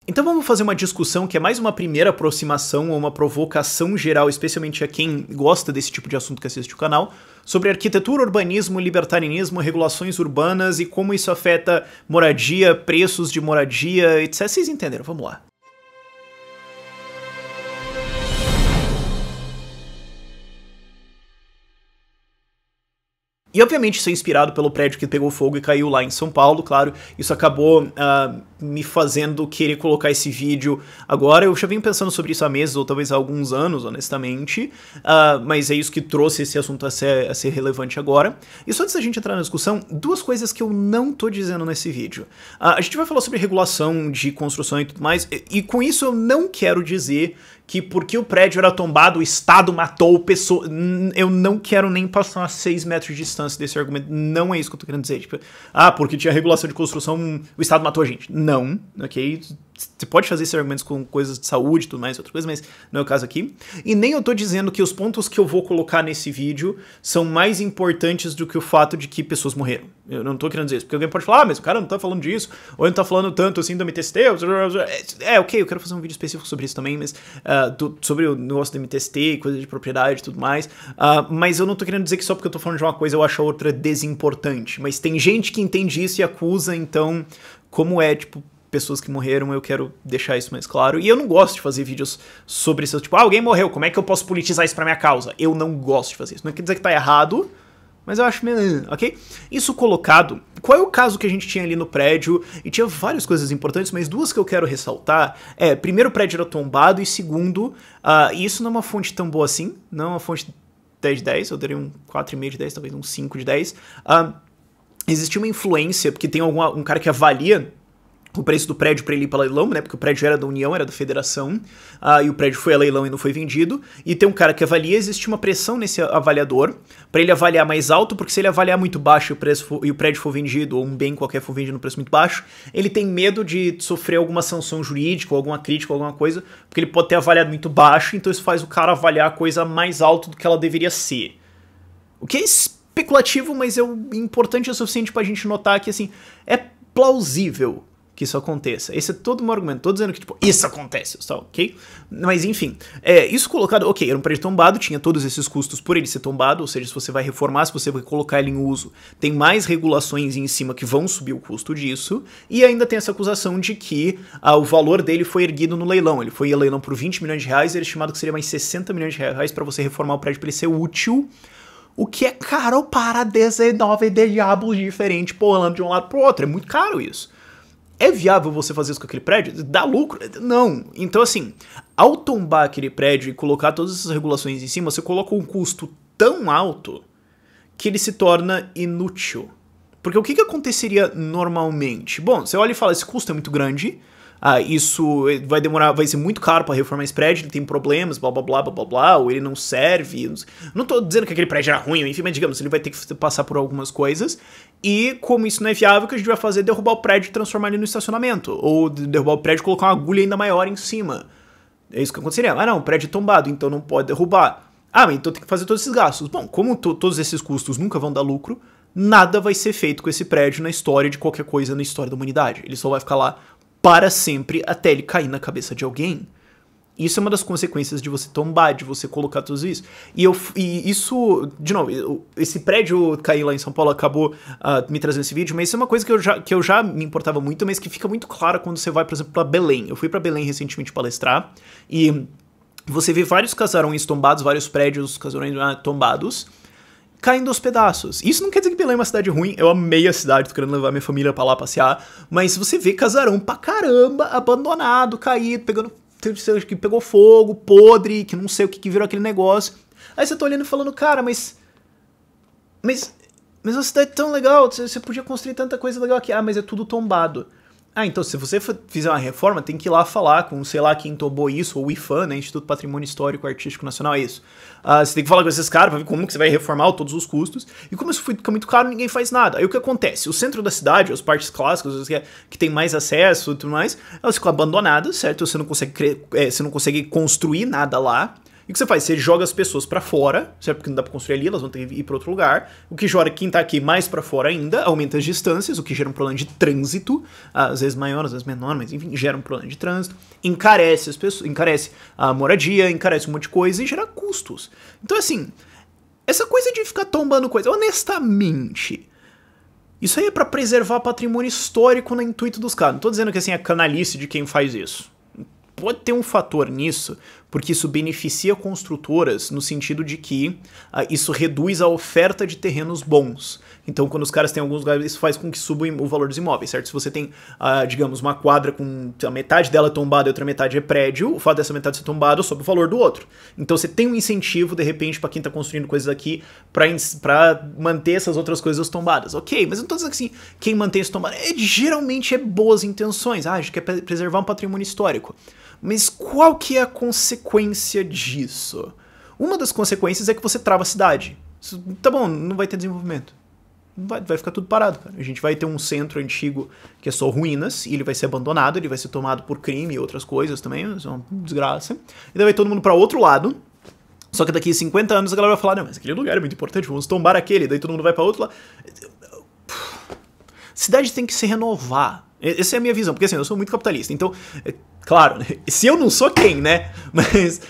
Então vamos fazer uma discussão que é mais uma primeira aproximação ou uma provocação geral, especialmente a quem gosta desse tipo de assunto que assiste o canal, sobre arquitetura, urbanismo, libertarianismo, regulações urbanas e como isso afeta moradia, preços de moradia, etc. Vocês entenderam? Vamos lá. E obviamente isso é inspirado pelo prédio que pegou fogo e caiu lá em São Paulo, claro. Isso acabou me fazendo querer colocar esse vídeo agora. Eu já venho pensando sobre isso há meses ou talvez há alguns anos, honestamente. Mas é isso que trouxe esse assunto a ser relevante agora. E só antes da gente entrar na discussão, duas coisas que eu não tô dizendo nesse vídeo. A gente vai falar sobre regulação de construção e tudo mais. E com isso eu não quero dizer que porque o prédio era tombado, o Estado matou pessoas. Eu não quero nem passar a 6 metros de distância desse argumento. Não é isso que eu tô querendo dizer. Tipo, porque tinha regulação de construção, o Estado matou a gente. Não, ok? Você pode fazer esses argumentos com coisas de saúde e tudo mais, outra coisa, mas não é o caso aqui. E nem eu tô dizendo que os pontos que eu vou colocar nesse vídeo são mais importantes do que o fato de que pessoas morreram. Eu não tô querendo dizer isso, porque alguém pode falar, mas o cara não tá falando disso, ou ele não tá falando tanto assim do MTST. Ok, eu quero fazer um vídeo específico sobre isso também, mas sobre o negócio do MTST, coisa de propriedade e tudo mais. Mas eu não tô querendo dizer que só porque eu tô falando de uma coisa eu acho a outra desimportante. Mas tem gente que entende isso e acusa, então, como é, tipo, pessoas que morreram, eu quero deixar isso mais claro. E eu não gosto de fazer vídeos sobre isso, tipo, alguém morreu, como é que eu posso politizar isso pra minha causa? Eu não gosto de fazer isso. Não quer dizer que tá errado, mas eu acho meio... ok? Isso colocado, qual é o caso que a gente tinha ali no prédio? E tinha várias coisas importantes, mas duas que eu quero ressaltar primeiro, o prédio era tombado, e segundo, e isso não é uma fonte tão boa assim, não é uma fonte 10 de 10, eu daria um 4,5 de 10, talvez um 5 de 10. Existe uma influência, porque tem um cara que avalia o preço do prédio para ele ir para leilão, né? Porque o prédio era da União, era da Federação, e o prédio foi a leilão e não foi vendido. E tem um cara que avalia, existe uma pressão nesse avaliador para ele avaliar mais alto, porque se ele avaliar muito baixo e o prédio for vendido, ou um bem qualquer for vendido no preço muito baixo, ele tem medo de sofrer alguma sanção jurídica, ou alguma crítica, ou alguma coisa, porque ele pode ter avaliado muito baixo, então isso faz o cara avaliar a coisa mais alto do que ela deveria ser. O que é especulativo, mas é importante o suficiente pra gente notar que, assim, é plausível que isso aconteça. Esse é todo o meu argumento. Tô dizendo que, tipo, isso acontece, tá, ok? Mas, enfim, isso colocado, ok, era um prédio tombado, tinha todos esses custos por ele ser tombado, ou seja, se você vai reformar, se você vai colocar ele em uso, tem mais regulações em cima que vão subir o custo disso, e ainda tem essa acusação de que o valor dele foi erguido no leilão. Ele foi a leilão por 20 milhões de reais, e era estimado que seria mais 60 milhões de reais pra você reformar o prédio pra ele ser útil, o que é caro para 19 diabos diferente, pulando de um lado pro outro. É muito caro isso. É viável você fazer isso com aquele prédio? Dá lucro? Não. Então, assim, ao tombar aquele prédio e colocar todas essas regulações em cima, você coloca um custo tão alto que ele se torna inútil. Porque o que aconteceria normalmente? Bom, você olha e fala, esse custo é muito grande, isso vai demorar, vai ser muito caro para reformar esse prédio, ele tem problemas, blá blá blá blá blá blá, ou ele não serve. Não tô dizendo que aquele prédio era ruim, enfim, mas digamos, ele vai ter que passar por algumas coisas. E como isso não é viável, o que a gente vai fazer é derrubar o prédio e transformar ele no estacionamento. Ou derrubar o prédio e colocar uma agulha ainda maior em cima. É isso que aconteceria. Não, o prédio é tombado, então não pode derrubar. Mas então tem que fazer todos esses gastos. Bom, como todos esses custos nunca vão dar lucro, nada vai ser feito com esse prédio na história de qualquer coisa na história da humanidade. Ele só vai ficar lá para sempre até ele cair na cabeça de alguém. Isso é uma das consequências de você tombar, de você colocar tudo isso. E isso, de novo, esse prédio cair lá em São Paulo acabou me trazendo esse vídeo, mas isso é uma coisa que eu já me importava muito, mas que fica muito clara quando você vai, por exemplo, para Belém. Eu fui para Belém recentemente palestrar, e você vê vários casarões tombados, vários prédios, casarões tombados, caindo aos pedaços. Isso não quer dizer que Belém é uma cidade ruim, eu amei a cidade, tô querendo levar minha família pra lá passear, mas você vê casarão pra caramba, abandonado, caído, que pegou fogo, podre, que não sei o que virou aquele negócio. Aí você tá olhando e falando, cara, mas a cidade é tão legal, você podia construir tanta coisa legal aqui. Mas é tudo tombado. Então se você fizer uma reforma, tem que ir lá falar com, sei lá, quem tombou isso, ou o IFAM, né, Instituto Patrimônio Histórico Artístico Nacional, é isso. Você tem que falar com esses caras pra ver como que você vai reformar todos os custos, e como isso fica muito caro, ninguém faz nada. Aí o que acontece? O centro da cidade, as partes clássicas, que tem mais acesso e tudo mais, elas ficam abandonadas, certo? Você não consegue construir nada lá, E o que você faz? Você joga as pessoas pra fora, certo? Porque não dá pra construir ali, elas vão ter que ir pra outro lugar. O que joga quem tá aqui mais pra fora ainda, aumenta as distâncias, o que gera um problema de trânsito, às vezes maior, às vezes menor, mas enfim, gera um problema de trânsito, encarece as pessoas, encarece a moradia, encarece um monte de coisa e gera custos. Então, assim, essa coisa de ficar tombando coisa, honestamente, isso aí é pra preservar patrimônio histórico no intuito dos caras. Não tô dizendo que assim é canalice de quem faz isso. Pode ter um fator nisso, porque isso beneficia construtoras no sentido de que isso reduz a oferta de terrenos bons. Então, quando os caras têm alguns lugares, isso faz com que suba o valor dos imóveis, certo? Se você tem, digamos, uma quadra com a metade dela tombada e outra metade é prédio, o fato dessa metade ser tombada sobe o valor do outro. Então, você tem um incentivo, de repente, para quem tá construindo coisas aqui, pra manter essas outras coisas tombadas. Ok, mas eu não tô dizendo que assim, quem mantém isso tombado geralmente é boas intenções. A gente quer preservar um patrimônio histórico. Mas qual que é a consequência disso? Uma das consequências é que você trava a cidade. Tá bom, não vai ter desenvolvimento. Vai ficar tudo parado, cara. A gente vai ter um centro antigo que é só ruínas, e ele vai ser abandonado, ele vai ser tomado por crime e outras coisas também, isso é uma desgraça. E daí vai todo mundo pra outro lado. Só que daqui a 50 anos a galera vai falar, não, mas aquele lugar é muito importante, vamos tombar aquele. Daí todo mundo vai pra outro lado. Cidade tem que se renovar. Essa é a minha visão, porque assim, eu sou muito capitalista, então, claro, se eu não sou quem, né, mas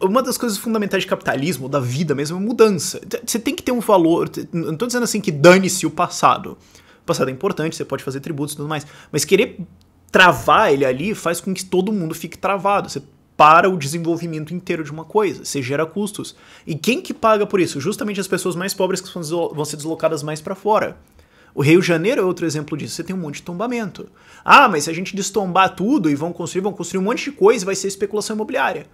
uma das coisas fundamentais de capitalismo, da vida mesmo, é mudança. Você tem que ter um valor, não tô dizendo assim que dane-se o passado é importante, você pode fazer tributos e tudo mais, mas querer travar ele ali faz com que todo mundo fique travado, você para o desenvolvimento inteiro de uma coisa, você gera custos. E quem que paga por isso? Justamente as pessoas mais pobres que vão ser deslocadas mais pra fora. O Rio de Janeiro é outro exemplo disso. Você tem um monte de tombamento. Ah, mas se a gente destombar tudo e vão construir um monte de coisa, vai ser especulação imobiliária.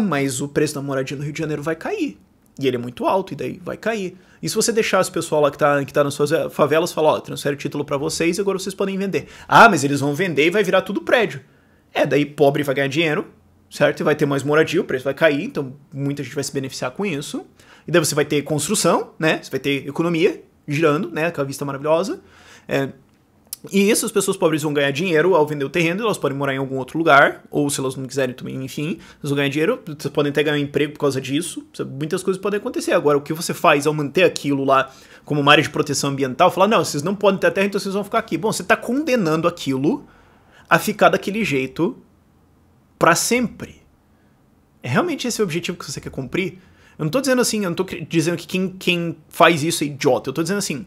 Mas o preço da moradia no Rio de Janeiro vai cair. E ele é muito alto, e daí vai cair. E se você deixar esse pessoal lá que tá nas suas favelas falar, ó, transfere o título pra vocês e agora vocês podem vender. Ah, mas eles vão vender e vai virar tudo prédio. Daí pobre vai ganhar dinheiro, certo? E vai ter mais moradia, o preço vai cair, então muita gente vai se beneficiar com isso. E daí você vai ter construção, né? Você vai ter economia girando, né, com a vista maravilhosa. E isso, as pessoas pobres vão ganhar dinheiro ao vender o terreno, elas podem morar em algum outro lugar, ou se elas não quiserem também, enfim, elas vão ganhar dinheiro, vocês podem até ganhar um emprego por causa disso, muitas coisas podem acontecer. Agora, o que você faz ao manter aquilo lá como uma área de proteção ambiental, falar, não, vocês não podem ter terra, então vocês vão ficar aqui. Bom, você está condenando aquilo a ficar daquele jeito para sempre. É realmente esse o objetivo que você quer cumprir? Eu não tô dizendo assim, eu não tô dizendo que quem faz isso é idiota. Eu tô dizendo assim,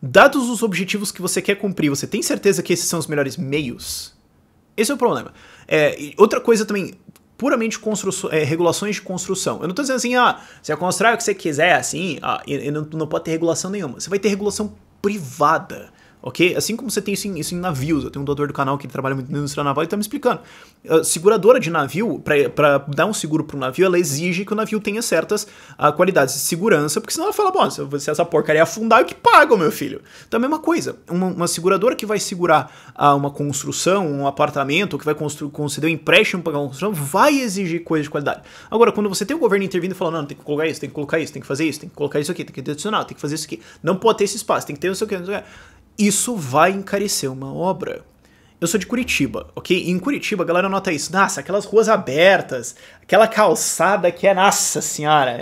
dados os objetivos que você quer cumprir, você tem certeza que esses são os melhores meios? Esse é o problema. Outra coisa também, puramente regulações de construção. Eu não tô dizendo assim, você constrói o que você quiser, assim, e não pode ter regulação nenhuma. Você vai ter regulação privada. Ok? Assim como você tem isso em navios. Eu tenho um doutor do canal que trabalha muito na indústria naval e tá me explicando. A seguradora de navio, para dar um seguro para um navio, ela exige que o navio tenha certas qualidades de segurança, porque senão ela fala, bom, se essa porcaria afundar, eu que pago, meu filho. Então a mesma coisa. Uma seguradora que vai segurar uma construção, um apartamento, ou que vai conceder um empréstimo para uma construção, vai exigir coisas de qualidade. Agora, quando você tem o governo intervindo e falando, não, tem que colocar isso, tem que colocar isso, tem que fazer isso, tem que colocar isso aqui, tem que ter adicional, tem que fazer isso aqui, não pode ter esse espaço, tem que ter não sei o que, não sei o que. Isso vai encarecer uma obra. Eu sou de Curitiba, ok? E em Curitiba a galera nota isso. Nossa, aquelas ruas abertas, aquela calçada que nossa senhora,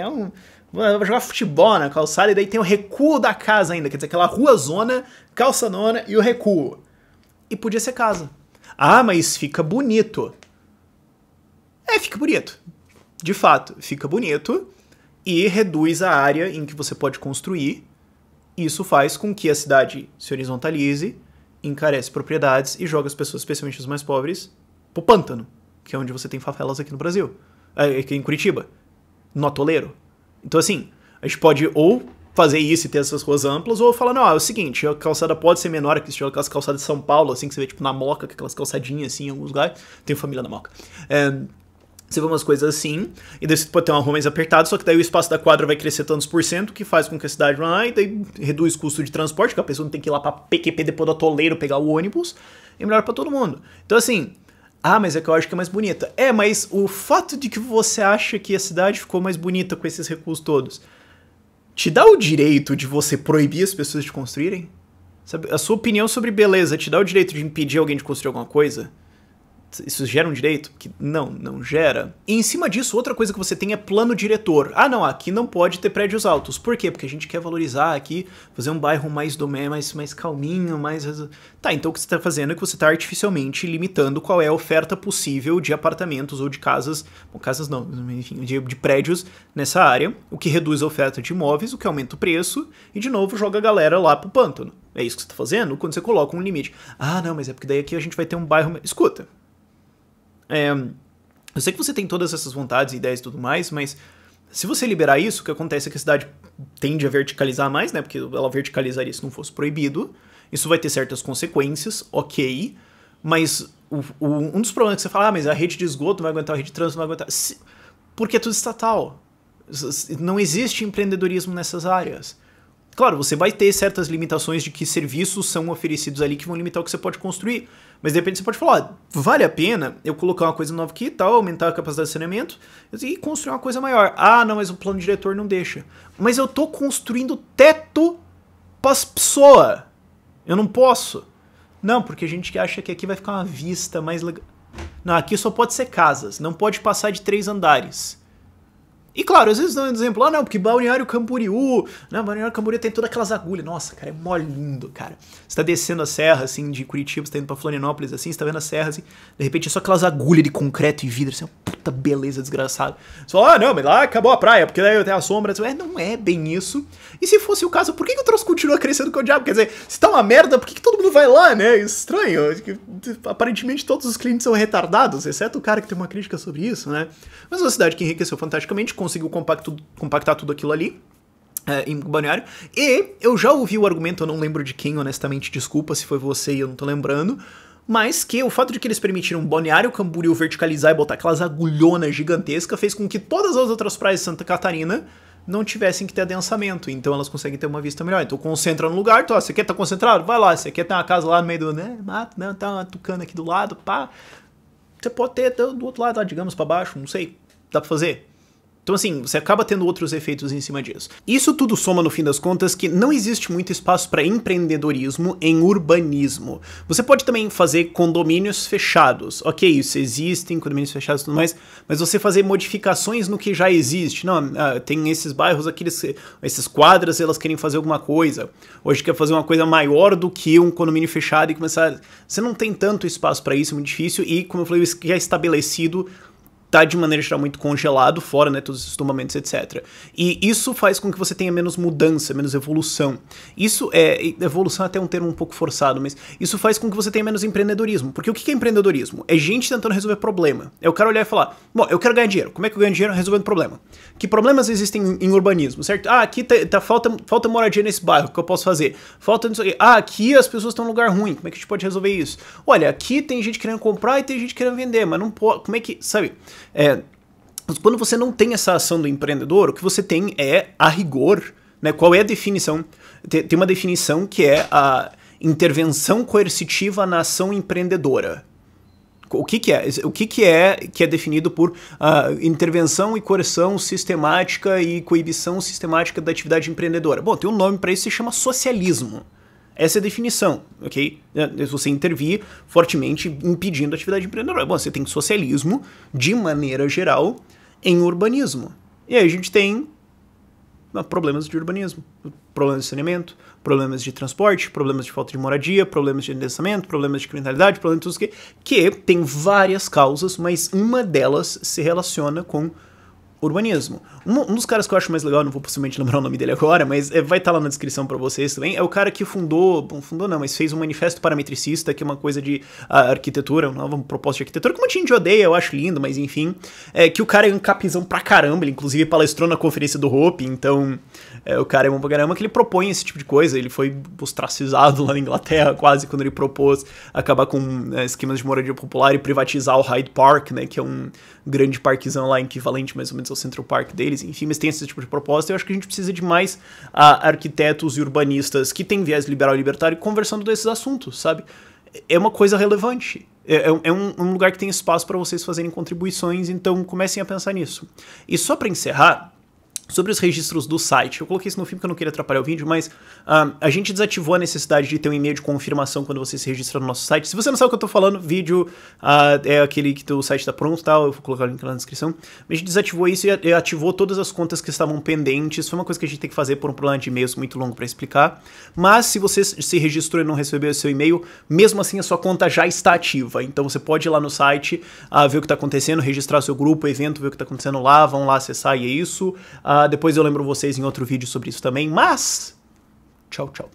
vou jogar futebol na calçada e daí tem o recuo da casa ainda, quer dizer, aquela rua zona, calçadona e o recuo. E podia ser casa. Ah, mas fica bonito. Fica bonito. De fato, fica bonito e reduz a área em que você pode construir. Isso faz com que a cidade se horizontalize, encarece propriedades e joga as pessoas, especialmente os mais pobres, pro pântano, que é onde você tem favelas aqui no Brasil, aqui em Curitiba, no atoleiro. Então assim, a gente pode ou fazer isso e ter essas ruas amplas, ou falar, não, é o seguinte, a calçada pode ser menor, que se aquelas calçadas de São Paulo, assim, que você vê tipo na Moca, aquelas calçadinhas assim em alguns lugares, tenho família na Moca. Você vê umas coisas assim, e daí você pode ter uma rua mais apertada, só que daí o espaço da quadra vai crescer tantos por cento, que faz com que a cidade vá lá, e daí reduz o custo de transporte, que a pessoa não tem que ir lá pra PQP depois do atoleiro pegar o ônibus, é melhor pra todo mundo. Então assim, mas é que eu acho que é mais bonita. Mas o fato de que você acha que a cidade ficou mais bonita com esses recursos todos, te dá o direito de você proibir as pessoas de construírem? Sabe? A sua opinião sobre beleza te dá o direito de impedir alguém de construir alguma coisa? isso gera um direito? Que não gera. E em cima disso, outra coisa que você tem é plano diretor. Ah, não, aqui não pode ter prédios altos. Por quê? Porque a gente quer valorizar aqui, fazer um bairro mais mais calminho, mais... Tá, então o que você está fazendo é que você está artificialmente limitando qual é a oferta possível de apartamentos ou de casas, bom, casas não, enfim, de prédios nessa área, o que reduz a oferta de imóveis, o que aumenta o preço e, de novo, joga a galera lá pro pântano. É isso que você está fazendo quando você coloca um limite. Ah, não, mas é porque daí aqui a gente vai ter um bairro... Escuta. Eu sei que você tem todas essas vontades, ideias e tudo mais, mas se você liberar isso, o que acontece é que a cidade tende a verticalizar mais, né? Porque ela verticalizaria se não fosse proibido. Isso vai ter certas consequências, ok. Mas um dos problemas que você fala, mas a rede de esgoto não vai aguentar, a rede de trânsito não vai aguentar. Porque é tudo estatal. Não existe empreendedorismo nessas áreas. Claro, você vai ter certas limitações de que serviços são oferecidos ali que vão limitar o que você pode construir. Mas de repente você pode falar, vale a pena eu colocar uma coisa nova aqui e tal, aumentar a capacidade de saneamento e construir uma coisa maior. Ah, não, mas o plano diretor não deixa. Mas eu tô construindo teto pras pessoas. Eu não posso. Não, porque a gente acha que aqui vai ficar uma vista mais legal. Não, aqui só pode ser casas, não pode passar de 3 andares. E claro, às vezes dão um exemplo, não, porque Balneário Camboriú, né, Balneário Camboriú tem todas aquelas agulhas, nossa, cara, é mó lindo, cara. Você tá descendo a serra, assim, de Curitiba, você tá indo pra Florianópolis, assim, você tá vendo a serra, assim, de repente é só aquelas agulhas de concreto e vidro, assim, uma puta beleza desgraçada. Você fala, não, mas lá acabou a praia, porque daí eu tenho a sombra, assim, não é bem isso. E se fosse o caso, por que o troço continua crescendo com o diabo? Quer dizer, se tá uma merda, por que todo mundo vai lá, né? Estranho, aparentemente todos os clientes são retardados, exceto o cara que tem uma crítica sobre isso, né? Mas uma cidade que enriqueceu fantasticamente, conseguiu compactar tudo aquilo ali em Balneário. E eu já ouvi o argumento, eu não lembro de quem, honestamente, desculpa se foi você e eu não tô lembrando, mas que o fato de que eles permitiram Balneário Camboriú verticalizar e botar aquelas agulhonas gigantescas fez com que todas as outras praias de Santa Catarina não tivessem que ter adensamento, então elas conseguem ter uma vista melhor. Então concentra no lugar, então, ó, você quer estar concentrado? Vai lá, você quer ter uma casa lá no meio do mato, né, tá uma tucana aqui do lado, pá. Você pode ter do outro lado, digamos, pra baixo, não sei, dá pra fazer. Então, assim, você acaba tendo outros efeitos em cima disso. Isso tudo soma, no fim das contas, que não existe muito espaço para empreendedorismo em urbanismo. Você pode também fazer condomínios fechados. Ok, isso existem, condomínios fechados e tudo mais, mas você fazer modificações no que já existe. Não, tem esses bairros aqui, esses quadras, elas querem fazer alguma coisa. Hoje quer fazer uma coisa maior do que um condomínio fechado e começar... Você não tem tanto espaço para isso, é muito difícil, e, como eu falei, isso que é estabelecido tá de maneira geral muito congelado, fora, né, todos os tombamentos, etc. E isso faz com que você tenha menos mudança, menos evolução. Evolução é até um termo um pouco forçado, mas isso faz com que você tenha menos empreendedorismo. Porque o que é empreendedorismo? É gente tentando resolver problema. É o cara olhar e falar, bom, eu quero ganhar dinheiro. Como é que eu ganho dinheiro? Resolvendo problema. Que problemas existem em urbanismo, certo? Ah, aqui falta moradia nesse bairro, o que eu posso fazer? Falta não sei o quê. Ah, aqui as pessoas estão num lugar ruim, como é que a gente pode resolver isso? Olha, aqui tem gente querendo comprar e tem gente querendo vender, mas não pode, como é que, sabe? Quando você não tem essa ação do empreendedor, o que você tem é, a rigor, né, qual é a definição? Tem uma definição que é a intervenção coercitiva na ação empreendedora. O que é definido por intervenção e coerção sistemática e coibição sistemática da atividade empreendedora? Bom, tem um nome para isso, se chama socialismo. Essa é a definição, ok? Você intervir fortemente impedindo a atividade empreendedora. Bom, você tem socialismo, de maneira geral, em urbanismo. E aí a gente tem problemas de urbanismo, problemas de saneamento, problemas de transporte, problemas de falta de moradia, problemas de endereçamento, problemas de criminalidade, problemas de tudo isso que tem várias causas, mas uma delas se relaciona com urbanismo. Um dos caras que eu acho mais legal, não vou possivelmente lembrar o nome dele agora, mas vai estar lá na descrição pra vocês também, é o cara que mas fez um manifesto parametricista, que é uma coisa de arquitetura, uma nova proposta de arquitetura, que um monte de gente odeia, eu acho lindo, mas enfim, que o cara é um capizão pra caramba, ele inclusive palestrou na conferência do Hope, então o cara é bom pra caramba, que ele propõe esse tipo de coisa, ele foi ostracizado lá na Inglaterra, quase, quando ele propôs acabar com esquemas de moradia popular e privatizar o Hyde Park, né, que é um grande parquezão lá, equivalente mais ou menos ao Central Park deles, enfim, mas tem esse tipo de proposta. Eu acho que a gente precisa de mais arquitetos e urbanistas que têm viés liberal e libertário conversando desses assuntos, sabe? É uma coisa relevante. É um lugar que tem espaço para vocês fazerem contribuições, então comecem a pensar nisso. E só para encerrar, Sobre os registros do site. Eu coloquei isso no fim porque eu não queria atrapalhar o vídeo, mas a gente desativou a necessidade de ter um e-mail de confirmação quando você se registra no nosso site. Se você não sabe o que eu tô falando, vídeo é aquele que o site tá pronto, tá? Eu vou colocar o link lá na descrição. A gente desativou isso e ativou todas as contas que estavam pendentes. Foi uma coisa que a gente tem que fazer por um problema de e-mails muito longo para explicar. Mas se você se registrou e não recebeu o seu e-mail, mesmo assim a sua conta já está ativa. Então você pode ir lá no site, ver o que tá acontecendo, registrar seu grupo, evento, ver o que tá acontecendo lá, vão lá acessar e é isso. Depois eu lembro vocês em outro vídeo sobre isso também, mas tchau, tchau.